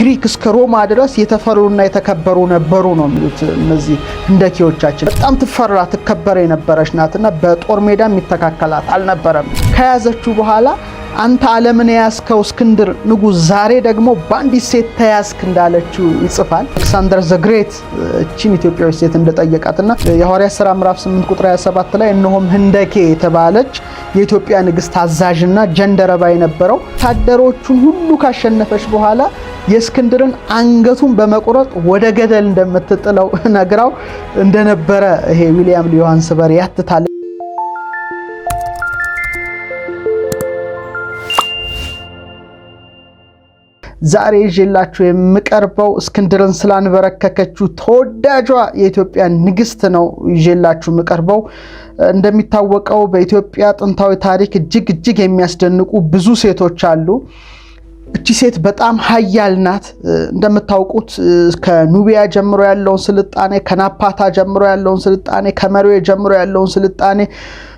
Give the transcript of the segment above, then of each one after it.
ግሪክ እስከ ሮማ ድረስ የተፈሩና የተከበሩ ነበሩ ነው የሚሉት እነዚህ ህንደኬዎቻችን። በጣም ትፈራ ትከበር የነበረች ናትና በጦር ሜዳ የሚተካከላት አልነበረም። ከያዘችው በኋላ አንተ ዓለምን ያስከው እስክንድር ንጉስ ዛሬ ደግሞ ባንዲት ሴት ተያዝክ እንዳለችው ይጽፋል። አሌክሳንደር ዘ ግሬት እቺን ኢትዮጵያዊ ሴት እንደጠየቃትና የሐዋርያት ሥራ ምዕራፍ 8 ቁጥር 27 ላይ እነሆም ህንደኬ የተባለች የኢትዮጵያ ንግስት አዛዥና ጀንደረባ የነበረው ወታደሮቹን ሁሉ ካሸነፈች በኋላ የእስክንድርን አንገቱን በመቁረጥ ወደ ገደል እንደምትጥለው ነግራው እንደነበረ ይሄ ዊሊያም ሊዮሃንስበሪ ያትታል። ዛሬ ይዤላችሁ የምቀርበው እስክንድርን ስላንበረከከችው ተወዳጇ የኢትዮጵያ ንግስት ነው። ይዤላችሁ የምቀርበው እንደሚታወቀው በኢትዮጵያ ጥንታዊ ታሪክ እጅግ የሚያስደንቁ ብዙ ሴቶች አሉ። እቺ ሴት በጣም ኃያል ናት። እንደምታውቁት ከኑቢያ ጀምሮ ያለውን ስልጣኔ፣ ከናፓታ ጀምሮ ያለውን ስልጣኔ፣ ከመርዌ ጀምሮ ያለውን ስልጣኔ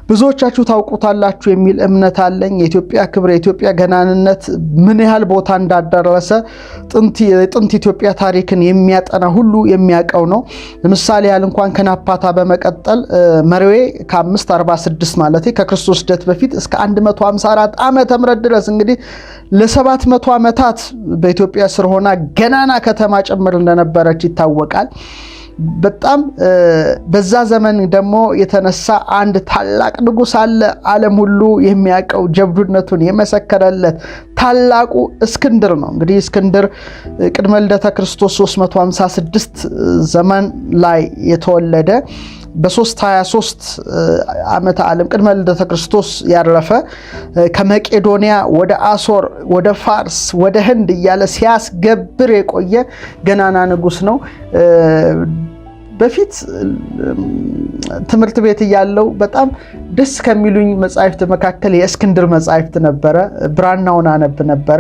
ብዙዎቻችሁ ታውቁታላችሁ የሚል እምነት አለኝ። የኢትዮጵያ ክብር፣ የኢትዮጵያ ገናንነት ምን ያህል ቦታ እንዳደረሰ ጥንት ኢትዮጵያ ታሪክን የሚያጠና ሁሉ የሚያውቀው ነው። ለምሳሌ ያህል እንኳን ከናፓታ በመቀጠል መርዌ ከ546 ማለት ከክርስቶስ ልደት በፊት እስከ 154 ዓመተ ምህረት ድረስ እንግዲህ ለ700 ዓመታት በኢትዮጵያ ስር ሆና ገናና ከተማ ጭምር እንደነበረች ይታወቃል። በጣም በዛ ዘመን ደግሞ የተነሳ አንድ ታላቅ ንጉስ አለ። ዓለም ሁሉ የሚያውቀው ጀብዱነቱን የመሰከረለት ታላቁ እስክንድር ነው። እንግዲህ እስክንድር ቅድመ ልደተ ክርስቶስ 356 ዘመን ላይ የተወለደ በ323 ዓመተ ዓለም ቅድመ ልደተ ክርስቶስ ያረፈ ከመቄዶንያ ወደ አሶር፣ ወደ ፋርስ፣ ወደ ህንድ እያለ ሲያስገብር የቆየ ገናና ንጉስ ነው። በፊት ትምህርት ቤት እያለው በጣም ደስ ከሚሉኝ መጻሕፍት መካከል የእስክንድር መጻሕፍት ነበረ። ብራናውን አነብ ነበረ።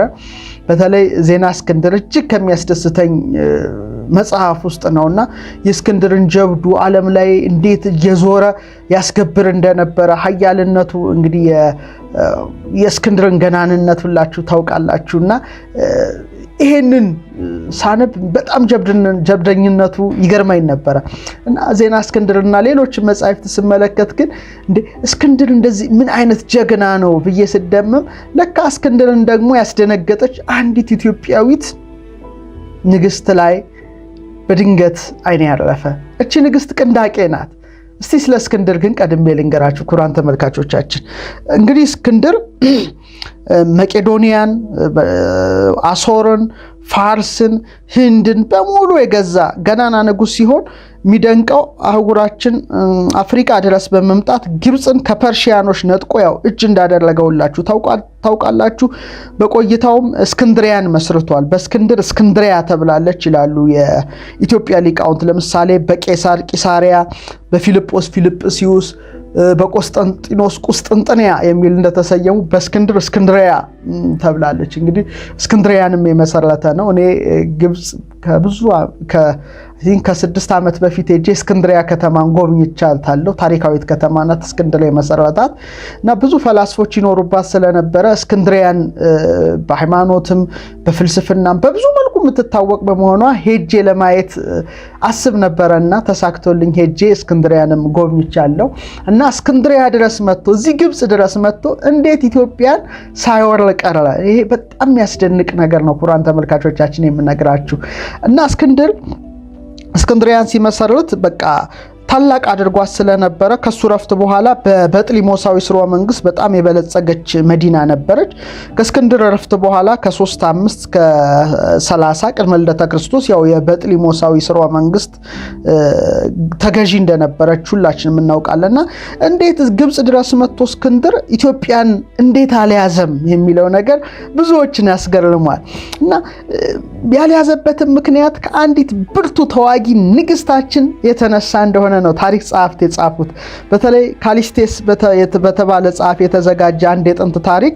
በተለይ ዜና እስክንድር እጅግ ከሚያስደስተኝ መጽሐፍ ውስጥ ነውና የእስክንድርን ጀብዱ ዓለም ላይ እንዴት እየዞረ ያስገብር እንደነበረ ኃያልነቱ እንግዲህ የእስክንድርን ገናንነት ሁላችሁ ታውቃላችሁና ይሄንን ሳነብ በጣም ጀብደኝነቱ ይገርመኝ ነበረ እና ዜና እስክንድርና ሌሎች መጻሕፍት ስመለከት ግን እንዴ እስክንድር እንደዚህ ምን አይነት ጀግና ነው ብዬ ስደምም ለካ እስክንድርን ደግሞ ያስደነገጠች አንዲት ኢትዮጵያዊት ንግስት ላይ በድንገት አይኔ ያረፈ። እቺ ንግስት ቅንዳቄ ናት። እስቲ ስለ እስክንድር ግን ቀድሜ ልንገራችሁ ኩራን ተመልካቾቻችን። እንግዲህ እስክንድር መቄዶንያን፣ አሶርን፣ ፋርስን፣ ህንድን በሙሉ የገዛ ገናና ንጉስ ሲሆን የሚደንቀው አህጉራችን አፍሪካ ድረስ በመምጣት ግብፅን ከፐርሺያኖች ነጥቆ ያው እጅ እንዳደረገውላችሁ ታውቃላችሁ። በቆይታውም እስክንድሪያን መስርቷል። በእስክንድር እስክንድሪያ ተብላለች ይላሉ የኢትዮጵያ ሊቃውንት። ለምሳሌ በቄሳር ቂሳሪያ፣ በፊልጶስ ፊልጵስዩስ፣ በቆስጠንጢኖስ ቁስጥንጥንያ የሚል እንደተሰየሙ በእስክንድር እስክንድሪያ ተብላለች። እንግዲህ እስክንድሪያንም የመሰረተ ነው። እኔ ግብፅ ከ6 ዓመት በፊት ሄጄ እስክንድሪያ ከተማን ጎብኝቻለሁ። ታሪካዊት ከተማ ናት። እስክንድር የመሰረታት እና ብዙ ፈላስፎች ይኖሩባት ስለነበረ እስክንድሪያን በሃይማኖትም በፍልስፍናም በብዙ መልኩ የምትታወቅ በመሆኗ ሄጄ ለማየት አስብ ነበረና ተሳክቶልኝ ሄጄ እስክንድሪያንም ጎብኝቻለሁ። እና እስክንድሪያ ድረስ መጥቶ እዚህ ግብፅ ድረስ መጥቶ እንዴት ኢትዮጵያን ሳይወር ቀረ? ይሄ በጣም የሚያስደንቅ ነገር ነው። ኩራን ተመልካቾቻችን የምነግራችሁ እና እስክንድሪያን ሲመሰርት በቃ ታላቅ አድርጓት ስለነበረ ከሱ ረፍት በኋላ በበጥሊሞሳዊ ስርወ መንግስት በጣም የበለጸገች መዲና ነበረች። ከእስክንድር ረፍት በኋላ ከ35 ከ30 ቅድመ ልደተ ክርስቶስ ያው የበጥሊሞሳዊ ስርወ መንግስት ተገዢ እንደነበረች ሁላችንም እናውቃለንና እንዴት ግብፅ ድረስ መጥቶ እስክንድር ኢትዮጵያን እንዴት አልያዘም የሚለው ነገር ብዙዎችን ያስገርማል። እና ያልያዘበትም ምክንያት ከአንዲት ብርቱ ተዋጊ ንግስታችን የተነሳ እንደሆነ ነው ታሪክ ጸሐፍት የጻፉት። በተለይ ካሊስቴስ በተባለ ጸሐፊ የተዘጋጀ አንድ የጥንት ታሪክ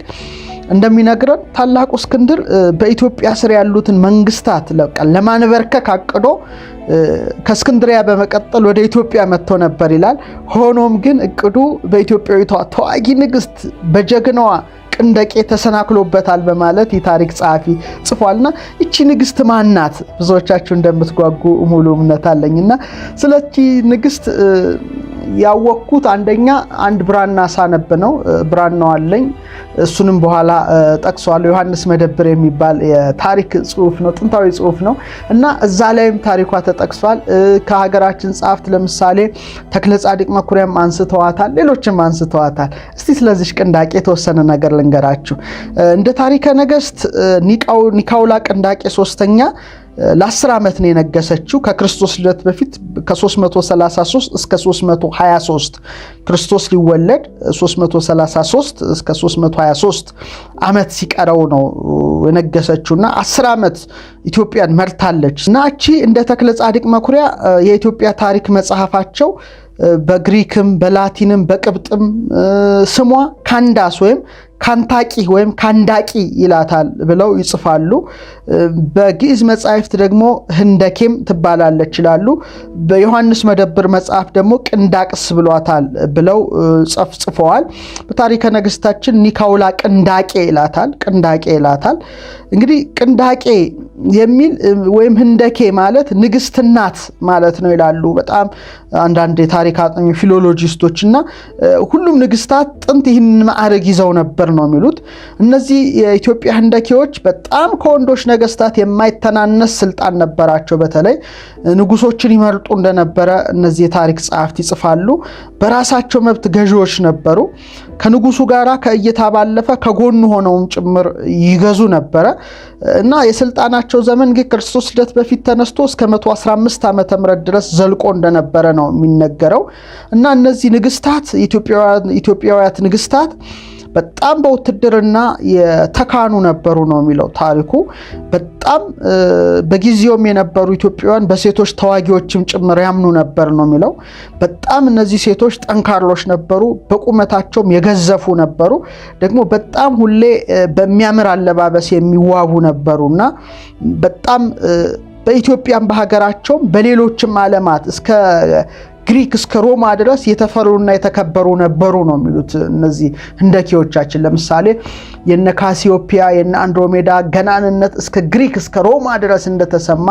እንደሚነግረን ታላቁ እስክንድር በኢትዮጵያ ስር ያሉትን መንግስታት ለማንበርከክ አቅዶ ከእስክንድሪያ በመቀጠል ወደ ኢትዮጵያ መጥቶ ነበር ይላል። ሆኖም ግን እቅዱ በኢትዮጵያዊቷ ተዋጊ ንግስት በጀግናዋ ቅንደቄ ተሰናክሎበታል በማለት የታሪክ ጸሐፊ ጽፏልና እቺ ንግስት ማናት? ብዙዎቻችሁ እንደምትጓጉ ሙሉ እምነት አለኝና ስለቺ ንግስት ያወቅኩት አንደኛ አንድ ብራና ሳነብ ነው። ብራናው አለኝ፣ እሱንም በኋላ ጠቅሷለሁ። ዮሐንስ መደብር የሚባል የታሪክ ጽሁፍ ነው፣ ጥንታዊ ጽሁፍ ነው እና እዛ ላይም ታሪኳ ተጠቅሷል። ከሀገራችን ጸሐፍት ለምሳሌ ተክለ ጻድቅ መኩሪያም አንስተዋታል፣ ሌሎችም አንስተዋታል። እስቲ ስለዚህ ቅንዳቄ የተወሰነ ነገር ልንገራችሁ። እንደ ታሪከ ነገስት ኒካውላ ቅንዳቄ ሶስተኛ ለ10 ዓመት ነው የነገሰችው ከክርስቶስ ልደት በፊት ከ333 እስከ 323 ክርስቶስ ሊወለድ 333 እስከ 323 ዓመት ሲቀረው ነው የነገሰችውና 10 ዓመት ኢትዮጵያን መርታለች። እና እቺ እንደ ተክለ ጻድቅ መኩሪያ የኢትዮጵያ ታሪክ መጽሐፋቸው በግሪክም በላቲንም በቅብጥም ስሟ ካንዳስ ወይም ካንታቂ ወይም ካንዳቂ ይላታል ብለው ይጽፋሉ። በግዕዝ መጻሕፍት ደግሞ ህንደኬም ትባላለች ይላሉ። በዮሐንስ መደብር መጽሐፍ ደግሞ ቅንዳቅስ ብሏታል ብለው ጽፈዋል። በታሪከ ነገስታችን ኒካውላ ቅንዳቄ ይላታል፣ ቅንዳቄ ይላታል። እንግዲህ ቅንዳቄ የሚል ወይም ህንደኬ ማለት ንግስት ናት ማለት ነው ይላሉ በጣም አንዳንድ የታሪክ አጥኚ ፊሎሎጂስቶችና ሁሉም ንግስታት ጥንት ይህን ማዕረግ ይዘው ነበር ነው የሚሉት። እነዚህ የኢትዮጵያ ህንደኬዎች በጣም ከወንዶች ነገስታት የማይተናነስ ስልጣን ነበራቸው። በተለይ ንጉሶችን ይመርጡ እንደነበረ እነዚህ የታሪክ ጸሐፍት ይጽፋሉ። በራሳቸው መብት ገዢዎች ነበሩ። ከንጉሱ ጋራ ከእይታ ባለፈ ከጎኑ ሆነውም ጭምር ይገዙ ነበረ እና የስልጣናቸው ዘመን ግን ክርስቶስ ልደት በፊት ተነስቶ እስከ 115 ዓመተ ምህረት ድረስ ዘልቆ እንደነበረ ነው የሚነገረው። እና እነዚህ ንግስታት ኢትዮጵያውያት ንግስታት በጣም በውትድርና የተካኑ ነበሩ ነው የሚለው ታሪኩ። በጣም በጊዜውም የነበሩ ኢትዮጵያውያን በሴቶች ተዋጊዎችም ጭምር ያምኑ ነበር ነው የሚለው። በጣም እነዚህ ሴቶች ጠንካሮች ነበሩ፣ በቁመታቸውም የገዘፉ ነበሩ። ደግሞ በጣም ሁሌ በሚያምር አለባበስ የሚዋቡ ነበሩና በጣም በኢትዮጵያም በሀገራቸውም በሌሎችም ዓለማት እስከ ግሪክ እስከ ሮማ ድረስ የተፈሩና የተከበሩ ነበሩ ነው የሚሉት እነዚህ ህንደኬዎቻችን። ለምሳሌ የነ ካሲዮፒያ የነ አንድሮሜዳ ገናንነት እስከ ግሪክ እስከ ሮማ ድረስ እንደተሰማ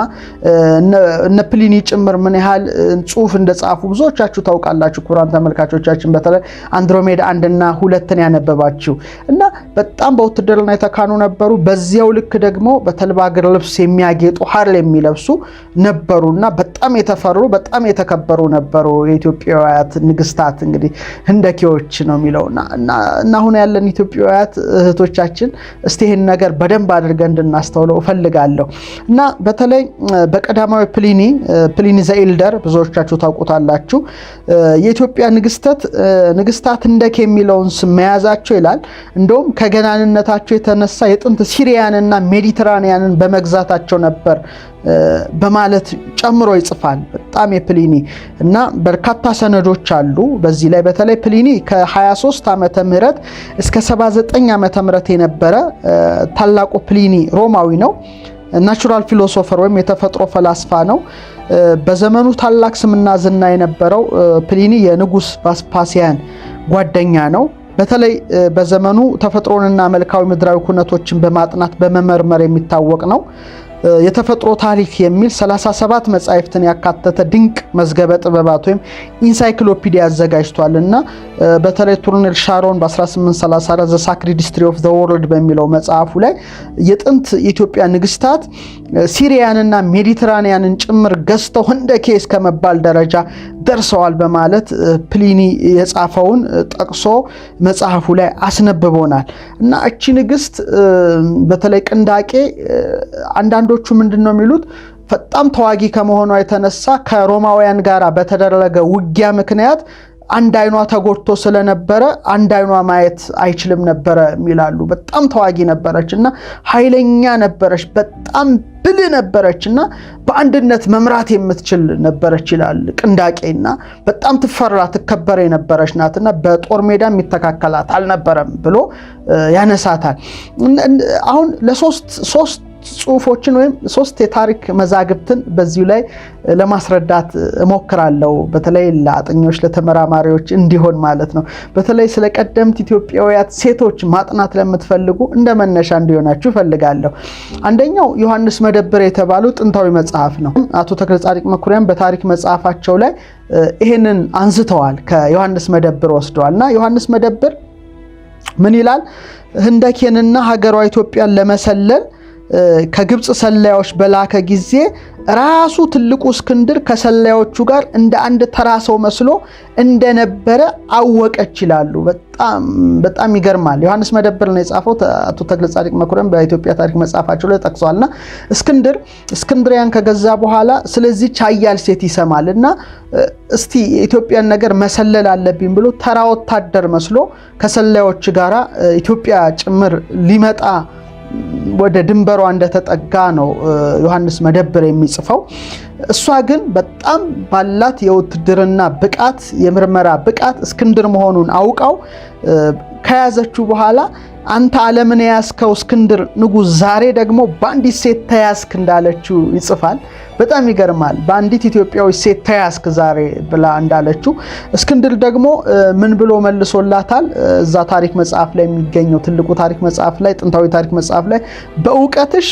እነ ፕሊኒ ጭምር ምን ያህል ጽሁፍ እንደጻፉ ብዙዎቻችሁ ታውቃላችሁ። ኩራን ተመልካቾቻችን በተለይ አንድሮሜዳ 1 እና 2 ያነበባችሁ እና በጣም በውትድርና የተካኑ ነበሩ። በዚያው ልክ ደግሞ በተልባ እግር ልብስ የሚያጌጡ ሐር የሚለብሱ ነበሩና በጣም የተፈሩ በጣም የተከበሩ ነበሩ የኢትዮጵያውያት ንግስታት። እንግዲህ ህንደኬዎች ነው የሚለውና እና አሁን ያለን ኢትዮጵያውያት እህቶቻችን እስቲ ይሄን ነገር በደንብ አድርገን እንድናስተውለው ፈልጋለሁ። እና በተለይ በቀዳማዊ ፕሊኒ ዘ ኤልደር ብዙዎቻችሁ ታውቁታላችሁ። የኢትዮጵያ ንግስታት ህንደኬ የሚለውን ስም መያዛቸው ይላል እንደውም ከገናንነታቸው የተነሳ የጥንት ሲሪያንና ሜዲትራኒያንን በመግዛታቸው ነበር በማለት ጨምሮ ይጽፋል። በጣም የፕሊኒ እና በርካታ ሰነዶች አሉ በዚህ ላይ። በተለይ ፕሊኒ ከ23 ዓመተ ምህረት እስከ 79 ዓመተ ምህረት የነበረ ታላቁ ፕሊኒ ሮማዊ ነው። ናቹራል ፊሎሶፈር ወይም የተፈጥሮ ፈላስፋ ነው። በዘመኑ ታላቅ ስምና ዝና የነበረው ፕሊኒ የንጉስ ቫስፓሲያን ጓደኛ ነው። በተለይ በዘመኑ ተፈጥሮንና መልካዊ ምድራዊ ኩነቶችን በማጥናት በመመርመር የሚታወቅ ነው። የተፈጥሮ ታሪክ የሚል 37 መጻሕፍትን ያካተተ ድንቅ መዝገበ ጥበባት ወይም ኢንሳይክሎፒዲያ አዘጋጅቷልና በተለይ ቱርኔል ሻሮን በ1834 ዘ ሳክሪድ ሂስትሪ ኦፍ ዘ ወርልድ በሚለው መጽሐፉ ላይ የጥንት የኢትዮጵያ ንግስታት ሲሪያንና ሜዲትራኒያንን ጭምር ገዝተው ህንደኬ እስከመባል ደረጃ ደርሰዋል በማለት ፕሊኒ የጻፈውን ጠቅሶ መጽሐፉ ላይ አስነብቦናል። እና እቺ ንግስት በተለይ ቅንዳቄ አንዳንዶቹ ምንድነው የሚሉት በጣም ተዋጊ ከመሆኗ የተነሳ ከሮማውያን ጋር በተደረገ ውጊያ ምክንያት አንድ አይኗ ተጎድቶ ስለነበረ አንድ አይኗ ማየት አይችልም ነበር ይላሉ። በጣም ተዋጊ ነበረችና ኃይለኛ ነበረች፣ በጣም ብልህ ነበረችና በአንድነት መምራት የምትችል ነበረች ይላል ቅንዳቄና በጣም ትፈራ ትከበር የነበረች ናትና በጦር ሜዳ የሚተካከላት አልነበረም ብሎ ያነሳታል። አሁን ለሶስት ጽሁፎችን ወይም 3 የታሪክ መዛግብትን በዚሁ ላይ ለማስረዳት እሞክራለሁ። በተለይ ለአጥኞች ለተመራማሪዎች እንዲሆን ማለት ነው። በተለይ ስለ ቀደምት ኢትዮጵያውያን ሴቶች ማጥናት ለምትፈልጉ እንደ መነሻ እንዲሆናችሁ ፈልጋለሁ። አንደኛው ዮሐንስ መደብር የተባለው ጥንታዊ መጽሐፍ ነው። አቶ ተክለጻድቅ መኩሪያም በታሪክ መጽሐፋቸው ላይ ይሄንን አንስተዋል። ከዮሐንስ መደብር ወስደዋልና ዮሐንስ መደብር ምን ይላል? ህንደኬንና ሀገሯ ኢትዮጵያን ለመሰለል ከግብጽ ሰላዮች በላከ ጊዜ ራሱ ትልቁ እስክንድር ከሰላዮቹ ጋር እንደ አንድ ተራ ሰው መስሎ እንደነበረ አወቀች ይላሉ። በጣም ይገርማል። ዮሐንስ መደብር ነው የጻፈው። አቶ ተክለጻድቅ መኩሪያም በኢትዮጵያ ታሪክ መጽሐፋቸው ላይ ጠቅሷልና እስክንድሪያን ከገዛ በኋላ ስለዚህ ቻያል ሴት ይሰማልና እስቲ የኢትዮጵያን ነገር መሰለል አለብኝ ብሎ ተራ ወታደር መስሎ ከሰላዮች ጋራ ኢትዮጵያ ጭምር ሊመጣ ወደ ድንበሯ እንደተጠጋ ነው ዮሐንስ መደብር የሚጽፈው። እሷ ግን በጣም ባላት የውትድርና ብቃት የምርመራ ብቃት እስክንድር መሆኑን አውቃው ከያዘችው በኋላ አንተ ዓለምን ያስከው እስክንድር ንጉስ ዛሬ ደግሞ በአንዲት ሴት ተያዝክ እንዳለችው ይጽፋል። በጣም ይገርማል። በአንዲት ኢትዮጵያዊ ሴት ተያዝክ ዛሬ ብላ እንዳለችው እስክንድር ደግሞ ምን ብሎ መልሶላታል? እዛ ታሪክ መጽሐፍ ላይ የሚገኘው ትልቁ ታሪክ መጽሐፍ ላይ ጥንታዊ ታሪክ መጽሐፍ ላይ በእውቀትሽ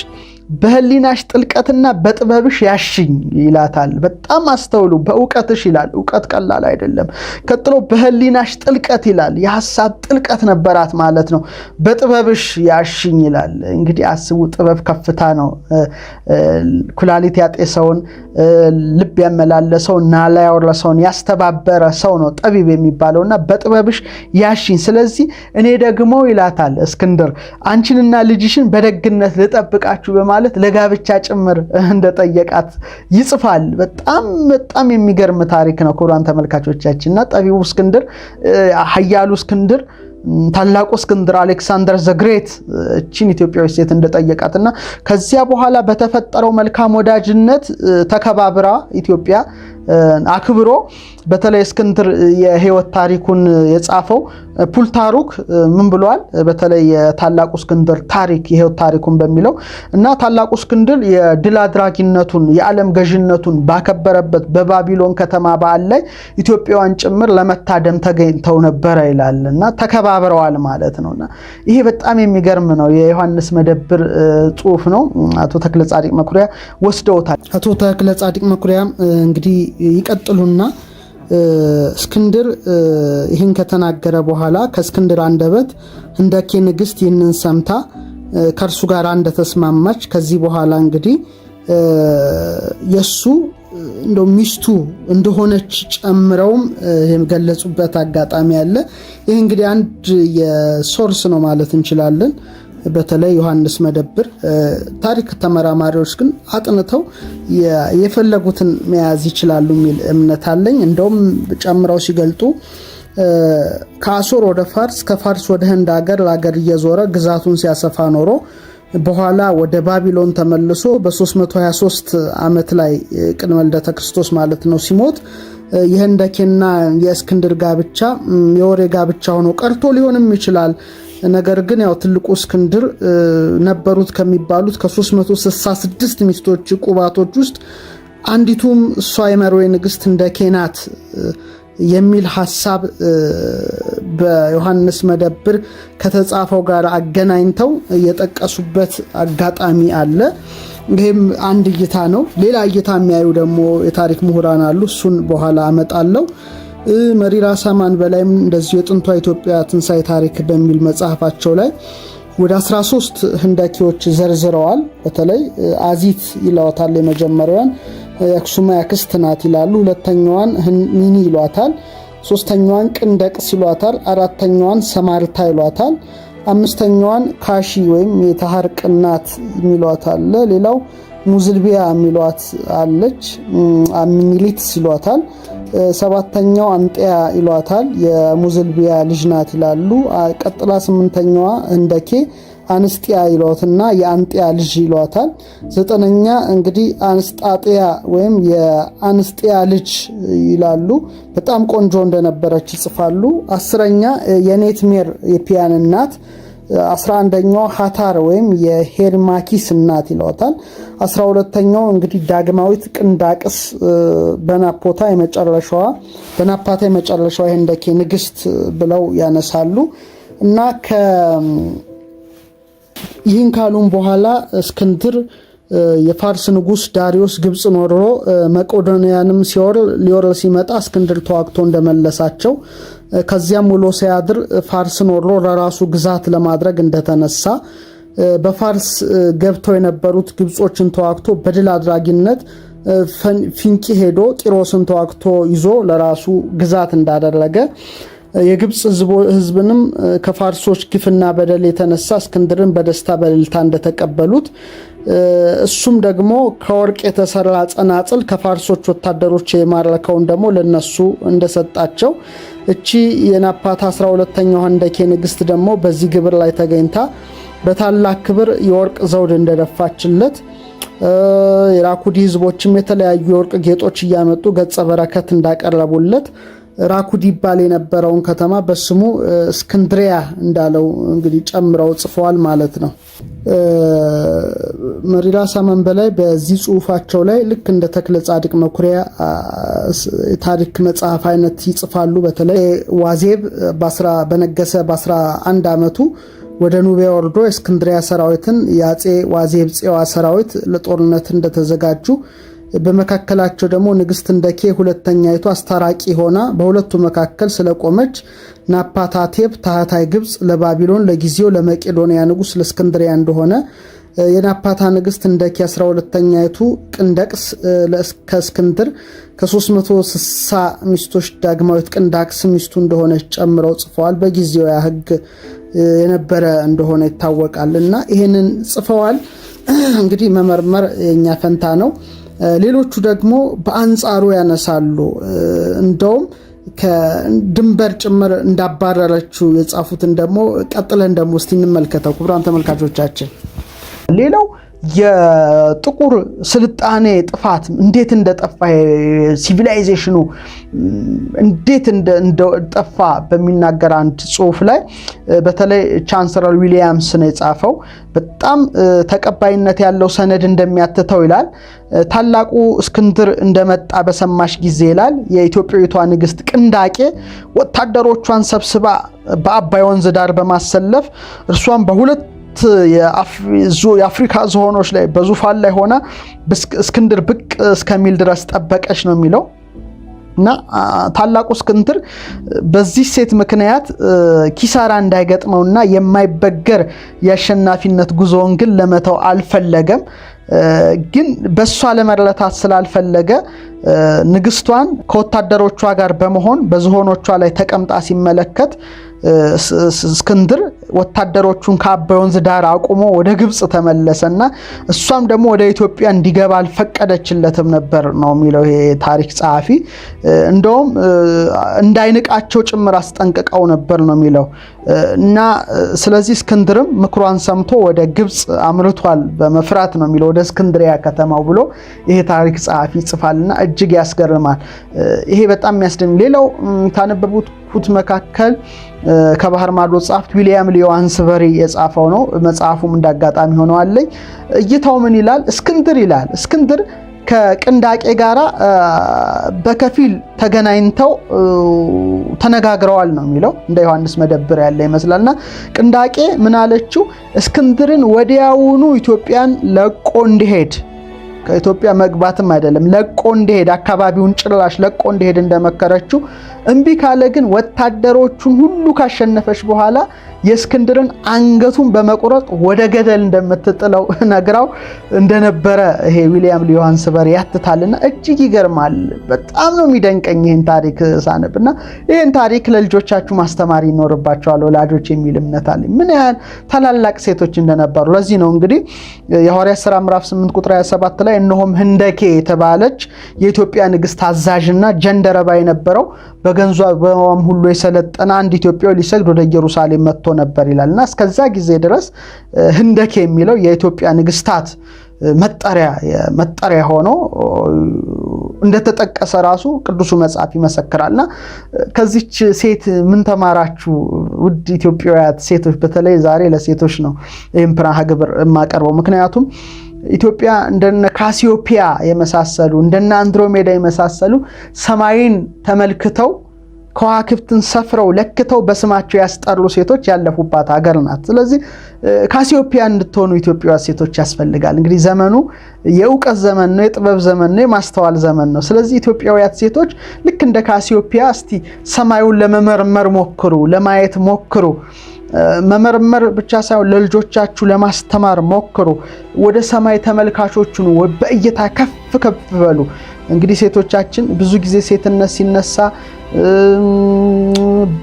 በህሊናሽ ጥልቀትና በጥበብሽ ያሽኝ ይላታል። በጣም አስተውሉ። በእውቀትሽ ይላል። እውቀት ቀላል አይደለም። ቀጥሎ በህሊናሽ ጥልቀት ይላል። የሐሳብ ጥልቀት ነበራት ማለት ነው። በጥበብሽ ያሽኝ ይላል። እንግዲህ አስቡ፣ ጥበብ ከፍታ ነው። ኩላሊት ያጤሰውን ልብ ያመላለሰውን ናላ ያወረሰውን ያስተባበረ ሰው ነው ጠቢብ የሚባለውና በጥበብሽ ያሽኝ። ስለዚህ እኔ ደግሞ ይላታል እስክንድር አንቺንና ልጅሽን በደግነት ልጠብቃችሁ ማለት ለጋብቻ ጭምር እንደጠየቃት ይጽፋል። በጣም የሚገርም ታሪክ ነው ክቡራን ተመልካቾቻችንና ጠቢቡ እስክንድር ኃያሉ እስክንድር ታላቁ እስክንድር አሌክሳንደር ዘግሬት እቺን ኢትዮጵያዊ ሴት እንደጠየቃትና ከዚያ በኋላ በተፈጠረው መልካም ወዳጅነት ተከባብራ ኢትዮጵያ አክብሮ በተለይ እስክንድር የህይወት ታሪኩን የጻፈው ፑልታሩክ ምን ብሏል? በተለይ የታላቁ እስክንድር ታሪክ የህይወት ታሪኩን በሚለው እና ታላቁ እስክንድር የድል አድራጊነቱን የዓለም ገዥነቱን ባከበረበት በባቢሎን ከተማ በዓል ላይ ኢትዮጵያውያን ጭምር ለመታደም ተገኝተው ነበር ይላልና ተከባብረዋል ማለት ነውና ይሄ በጣም የሚገርም ነው። የዮሐንስ መደብር ጽሑፍ ነው። አቶ ተክለጻድቅ መኩሪያ ወስደውታል። አቶ ተክለጻድቅ መኩሪያ እንግዲህ ይቀጥሉና እስክንድር ይህን ከተናገረ በኋላ ከእስክንድር አንደበት ህንደኬ ንግስት ይህንን ሰምታ ከእርሱ ጋር እንደተስማማች ከዚህ በኋላ እንግዲህ የሱ እንደው ሚስቱ እንደሆነች ጨምረውም የገለጹበት አጋጣሚ አለ። ይህ እንግዲህ አንድ የሶርስ ነው ማለት እንችላለን። በተለይ ዮሐንስ መደብር ታሪክ ተመራማሪዎች ግን አጥንተው የፈለጉትን መያዝ ይችላሉ የሚል እምነት አለኝ። እንደውም ጨምረው ሲገልጡ ከአሶር ወደ ፋርስ ከፋርስ ወደ ህንድ ሀገር እየዞረ ግዛቱን ሲያሰፋ ኖሮ በኋላ ወደ ባቢሎን ተመልሶ በ323 ዓመት ላይ ቅድመ ልደተ ክርስቶስ ማለት ነው ሲሞት የህንደኬና የእስክንድር ጋብቻ የወሬ ጋብቻ ሆኖ ቀርቶ ሊሆንም ይችላል። ነገር ግን ያው ትልቁ እስክንድር ነበሩት ከሚባሉት ከ366 ሚስቶች ቁባቶች ውስጥ አንዲቱም እሷ የመርዌ ንግስት ህንደኬ ናት የሚል ሐሳብ በዮሐንስ መደብር ከተጻፈው ጋር አገናኝተው የጠቀሱበት አጋጣሚ አለ። ይህም አንድ እይታ ነው። ሌላ እይታ የሚያዩ ደግሞ የታሪክ ምሁራን አሉ። እሱን በኋላ አመጣለሁ። መሪራ ሳማን በላይም እንደዚሁ የጥንቷ ኢትዮጵያ ትንሳኤ ታሪክ በሚል መጽሐፋቸው ላይ ወደ 13 ህንደኬዎች ዘርዝረዋል። በተለይ አዚት ይሏታል የመጀመሪያዋን፣ የአክሱማ ያክስት ናት ይላሉ። ሁለተኛዋን ሚኒ ይሏታል። ሶስተኛዋን ቅንደቅስ ይሏታል። አራተኛዋን ሰማርታ ይሏታል። አምስተኛዋን ካሺ ወይም የተሐርቅ እናት የሚሏታል። ሌላው ሙዝልቢያ የሚሏት አለች። አሚኒሊትስ ይሏታል። ሰባተኛው አንጤያ ይሏታል። የሙዝልቢያ ልጅ ናት ይላሉ። ቀጥላ ስምንተኛዋ ህንደኬ አንስጢያ ይሏትና የአንጢያ ልጅ ይሏታል። ዘጠነኛ እንግዲህ አንስጣጢያ ወይም የአንስጢያ ልጅ ይላሉ። በጣም ቆንጆ እንደነበረች ይጽፋሉ። 10ኛ የኔትሜር የፒያን እናት 11ኛው ሃታር ወይም የሄርማኪስ እናት ይሏታል። 12ኛው እንግዲህ ዳግማዊት ቅንዳቅስ በናፓታ የመጨረሻዋ የህንደኬ ንግስት ብለው ያነሳሉ። እና ይህን ካሉም በኋላ እስክንድር የፋርስ ንጉስ ዳሪዮስ ግብጽን ወርሮ መቄዶንያንም ሊወር ሲመጣ እስክንድር ተዋግቶ እንደመለሳቸው ከዚያም ውሎ ሲያድር ፋርስን ወርሮ ለራሱ ግዛት ለማድረግ እንደተነሳ በፋርስ ገብተው የነበሩት ግብጾችን ተዋግቶ በድል አድራጊነት ፊንቂ ሄዶ ጢሮስን ተዋግቶ ይዞ ለራሱ ግዛት እንዳደረገ የግብጽ ህዝብንም ከፋርሶች ግፍና በደል የተነሳ እስክንድርን በደስታ በእልልታ እንደተቀበሉት እሱም ደግሞ ከወርቅ የተሰራ ጸናጽል ከፋርሶች ወታደሮች የማረከውን ደግሞ ለነሱ እንደሰጣቸው እቺ የናፓታ 12ኛው ህንደኬ ንግስት ደግሞ በዚህ ግብር ላይ ተገኝታ በታላቅ ክብር የወርቅ ዘውድ እንደደፋችለት የራኩዲ ህዝቦችም የተለያዩ የወርቅ ጌጦች እያመጡ ገጸ በረከት እንዳቀረቡለት ራኩዲ ይባል የነበረውን ከተማ በስሙ እስክንድሪያ እንዳለው እንግዲህ ጨምረው ጽፈዋል ማለት ነው። መሪራ ሳመን በላይ በዚህ ጽሁፋቸው ላይ ልክ እንደ ተክለ ጻድቅ መኩሪያ ታሪክ መጽሐፍ አይነት ይጽፋሉ። በተለይ ዋዜብ በነገሰ በ11 ዓመቱ ወደ ኑቢያ ወርዶ እስክንድሪያ ሰራዊትን ያጼ ዋዜብ ጽዋ ሰራዊት ለጦርነት እንደተዘጋጁ በመካከላቸው ደግሞ ንግስት ህንደኬ ሁለተኛይቱ አስታራቂ ሆና በሁለቱ መካከል ስለቆመች ናፓታ ቴፕ ታህታይ ግብጽ ለባቢሎን ለጊዜው ለመቄዶንያ ንጉስ ለእስክንድሪያ እንደሆነ የናፓታ ንግስት ህንደኬ 12ኛይቱ ቅንደቅስ ከእስክንድር ከ360 ሚስቶች ዳግማዊት ቅንዳቅስ ሚስቱ እንደሆነች ጨምረው ጽፈዋል። በጊዜው ያ ህግ የነበረ እንደሆነ ይታወቃልና ይሄንን ጽፈዋል። እንግዲህ መመርመር የኛ ፈንታ ነው። ሌሎቹ ደግሞ በአንጻሩ ያነሳሉ። እንደውም ከድንበር ጭምር እንዳባረረችው የጻፉትን ደግሞ ቀጥለን ደግሞ እስቲ እንመልከተው ክቡራን ተመልካቾቻችን። ሌላው የጥቁር ስልጣኔ ጥፋት እንዴት እንደጠፋ ሲቪላይዜሽኑ እንዴት እንደጠፋ በሚናገር አንድ ጽሁፍ ላይ በተለይ ቻንሰለር ዊሊያምስ ነው የጻፈው። በጣም ተቀባይነት ያለው ሰነድ እንደሚያትተው ይላል። ታላቁ እስክንድር እንደመጣ በሰማሽ ጊዜ ይላል የኢትዮጵያዊቷ ንግስት ቅንዳቄ ወታደሮቿን ሰብስባ በአባይ ወንዝ ዳር በማሰለፍ እርሷን በሁለት የአፍሪካ ዝሆኖች ላይ በዙፋን ላይ ሆና እስክንድር ብቅ እስከሚል ድረስ ጠበቀች ነው የሚለው። እና ታላቁ እስክንድር በዚህ ሴት ምክንያት ኪሳራ እንዳይገጥመውና የማይበገር የአሸናፊነት ጉዞውን ግን ለመተው አልፈለገም። ግን በሷ ለመረታት ስላልፈለገ ንግስቷን ከወታደሮቿ ጋር በመሆን በዝሆኖቿ ላይ ተቀምጣ ሲመለከት እስክንድር ወታደሮቹን ከአባይ ወንዝ ዳር አቁሞ ወደ ግብጽ ተመለሰና እሷም ደግሞ ወደ ኢትዮጵያ እንዲገባ አልፈቀደችለትም ነበር ነው የሚለው ይሄ ታሪክ ጸሐፊ። እንደውም እንዳይንቃቸው ጭምር አስጠንቅቀው ነበር ነው የሚለው። እና ስለዚህ እስክንድርም ምክሯን ሰምቶ ወደ ግብጽ አምርቷል በመፍራት ነው የሚለው ወደ እስክንድሪያ ከተማው ብሎ ይሄ ታሪክ ጸሐፊ ይጽፋልና እጅግ ያስገርማል። ይሄ በጣም የሚያስደንቅ። ሌላው ታነበቡት መካከል ከባህር ማዶ ጻፍት ዊሊያም ሊዮሃንስበሪ የጻፈው ነው። መጽሐፉም እንዳጋጣሚ ሆነው አለኝ። እይታው ምን ይላል? እስክንድር ይላል እስክንድር ከቅንዳቄ ጋራ በከፊል ተገናኝተው ተነጋግረዋል ነው የሚለው። እንደ ዮሐንስ መደብር ያለ ይመስላልና ቅንዳቄ ምን አለችው? እስክንድርን ወዲያውኑ ኢትዮጵያን ለቆ እንዲሄድ ከኢትዮጵያ መግባትም አይደለም ለቆ እንዲሄድ አካባቢውን ጭራሽ ለቆ እንዲሄድ እንደመከረችው እምቢ ካለ ግን ወታደሮቹን ሁሉ ካሸነፈች በኋላ የእስክንድርን አንገቱን በመቆረጥ ወደ ገደል እንደምትጥለው ነግራው እንደነበረ ይሄ ዊሊያም ሊዮሃንስበሪ ያትታልና እጅግ ይገርማል። በጣም ነው የሚደንቀኝ ይሄን ታሪክ ሳነብና ይሄን ታሪክ ለልጆቻችሁ ማስተማር ይኖርባቸዋል ወላጆች የሚል እምነት አለኝ። ምን ያህል ታላላቅ ሴቶች እንደነበሩ ለዚህ ነው እንግዲህ የሐዋርያት ሥራ ምዕራፍ 8 ቁጥር 27 ላይ እነሆም ህንደኬ የተባለች የኢትዮጵያ ንግስት አዛዥና ጀንደረባ የነበረው በገንዘቧም ሁሉ የሰለጠነ አንድ ኢትዮጵያዊ ሊሰግድ ወደ ኢየሩሳሌም መጥቶ ነበር ይላልና እስከዛ ጊዜ ድረስ ህንደኬ የሚለው የኢትዮጵያ ንግስታት መጠሪያ ሆኖ እንደተጠቀሰ ራሱ ቅዱሱ መጽሐፍ ይመሰክራልና ከዚች ሴት ምን ተማራችሁ ውድ ኢትዮጵያውያን ሴቶች? በተለይ ዛሬ ለሴቶች ነው ይህን ፕራሃ ግብር የማቀርበው። ምክንያቱም ኢትዮጵያ እንደነ ካሲዮፒያ የመሳሰሉ እንደነ አንድሮሜዳ የመሳሰሉ ሰማይን ተመልክተው ከዋክብትን ሰፍረው ለክተው በስማቸው ያስጠሩ ሴቶች ያለፉባት ሀገር ናት። ስለዚህ ካሲዮፒያ እንድትሆኑ ኢትዮጵያውያን ሴቶች ያስፈልጋል። እንግዲህ ዘመኑ የእውቀት ዘመን ነው፣ የጥበብ ዘመን ነው፣ የማስተዋል ዘመን ነው። ስለዚህ ኢትዮጵያውያን ሴቶች ልክ እንደ ካሲዮፒያ እስቲ ሰማዩን ለመመርመር ሞክሩ፣ ለማየት ሞክሩ። መመርመር ብቻ ሳይሆን ለልጆቻችሁ ለማስተማር ሞክሩ። ወደ ሰማይ ተመልካቾቹን በእይታ ከፍ ከፍ በሉ። እንግዲህ ሴቶቻችን ብዙ ጊዜ ሴትነት ሲነሳ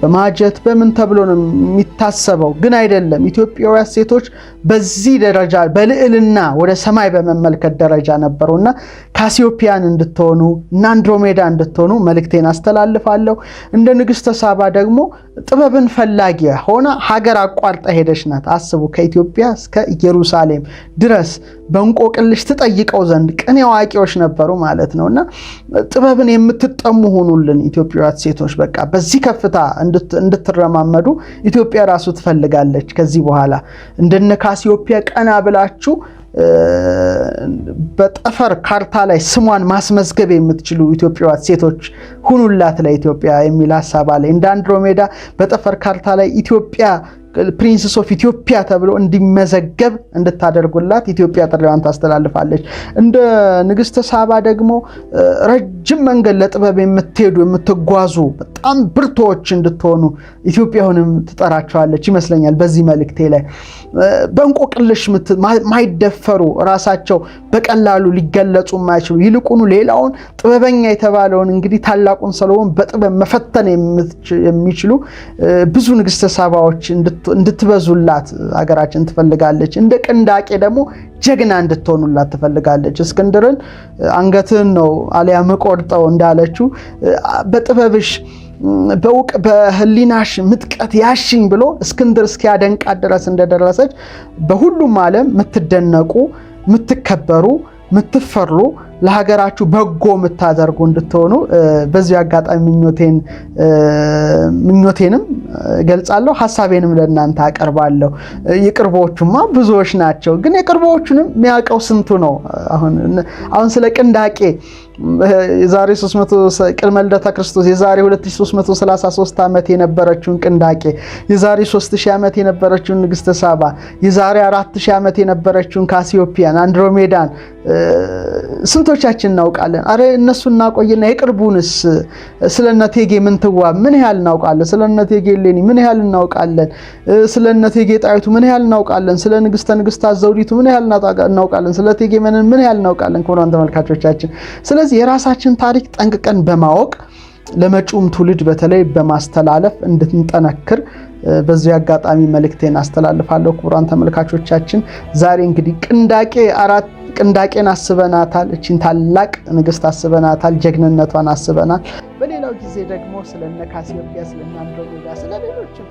በማጀት በምን ተብሎ ነው የሚታሰበው? ግን አይደለም። ኢትዮጵያውያን ሴቶች በዚህ ደረጃ በልዕልና ወደ ሰማይ በመመልከት ደረጃ ነበሩና ካሲዮፒያን እንድትሆኑ እና አንድሮሜዳ እንድትሆኑ መልእክቴን አስተላልፋለሁ። እንደ ንግሥተ ሳባ ደግሞ ጥበብን ፈላጊ ሆና ሀገር አቋርጣ ሄደች ናት። አስቡ፣ ከኢትዮጵያ እስከ ኢየሩሳሌም ድረስ በእንቆቅልሽ ትጠይቀው ዘንድ ቅኔ አዋቂዎች ነበሩ ማለት ነውና ጥበብን የምትጠሙ ሆኑልን ኢትዮጵያውያን ሴቶች። በቃ በዚህ ከፍታ እንድትረማመዱ ኢትዮጵያ ራሱ ትፈልጋለች። ከዚህ በኋላ እንደነ ካሲዮፒያ ቀና ብላችሁ በጠፈር ካርታ ላይ ስሟን ማስመዝገብ የምትችሉ ኢትዮጵያውያን ሴቶች ሁኑላት ለኢትዮጵያ የሚል ሐሳብ አለ። እንደ አንድሮሜዳ በጠፈር ካርታ ላይ ኢትዮጵያ ፕሪንሰስ ኦፍ ኢትዮጵያ ተብሎ እንዲመዘገብ እንድታደርጉላት ኢትዮጵያ ጥሪዋን ታስተላልፋለች። እንደ ንግሥተ ሳባ ደግሞ ረጅም መንገድ ለጥበብ የምትሄዱ የምትጓዙ በጣም ብርቶች እንድትሆኑ ኢትዮጵያውንም ትጠራቸዋለች ይመስለኛል። በዚህ መልእክቴ ላይ በእንቆቅልሽ ማይደፈሩ ራሳቸው በቀላሉ ሊገለጹ የማይችሉ ይልቁኑ ሌላውን ጥበበኛ የተባለውን እንግዲህ ታላቁን ሰሎሞን በጥበብ መፈተን የሚችሉ ብዙ ንግሥተ ሳባዎች እንድትበዙላት ሀገራችን ትፈልጋለች። እንደ ቅንዳቄ ደግሞ ጀግና እንድትሆኑላት ትፈልጋለች። እስክንድርን አንገትን ነው አሊያ መቆርጠው እንዳለችው በጥበብሽ በህሊናሽ ምጥቀት ያሽኝ ብሎ እስክንድር እስኪያደንቃት ድረስ እንደደረሰች በሁሉም ዓለም የምትደነቁ፣ የምትከበሩ፣ የምትፈሩ ለሀገራችሁ በጎ የምታደርጉ እንድትሆኑ በዚህ አጋጣሚ ምኞቴንም ገልጻለሁ። ሐሳቤንም ለእናንተ አቀርባለሁ። የቅርቦቹማ ብዙዎች ናቸው፣ ግን የቅርቦቹንም የሚያውቀው ስንቱ ነው? አሁን ስለ ቅንዳቄ የዛሬ 300 ቅድመ ልደተ ክርስቶስ የዛሬ 2333 ዓመት የነበረችውን ቅንዳቄ፣ የዛሬ 3000 ዓመት የነበረችውን ንግሥተ ሳባ፣ የዛሬ 4000 ዓመት የነበረችውን ካሲዮፒያን፣ አንድሮሜዳን ስንቶቻችን እናውቃለን? አረ እነሱ እናቆይና የቅርቡንስ ስለነ እቴጌ ምንትዋብ ምን ያህል እናውቃለን? ስለነ እቴጌ እሌኒ ምን ያህል እናውቃለን? ስለነ እቴጌ ጣይቱ ምን ያህል እናውቃለን? ስለ ንግሥተ ነገሥታት ዘውዲቱ ምን ያህል እናውቃለን? ስለ እቴጌ መነን ምን ያህል እናውቃለን? ክቡራን ተመልካቾቻችን፣ ስለዚህ የራሳችን ታሪክ ጠንቅቀን በማወቅ ለመጪውም ትውልድ በተለይ በማስተላለፍ እንድንጠነክር በዚህ አጋጣሚ መልእክቴን አስተላልፋለሁ። ክቡራን ተመልካቾቻችን ዛሬ እንግዲህ ቅንዳቄን አስበናታል። እቺን ታላቅ ንግሥት አስበናታል። ጀግንነቷን አስበናል። በሌላው ጊዜ ደግሞ ስለነ ካሲዮፒያ፣ ስለነ አንድሮሜዳ፣ ስለሌሎችም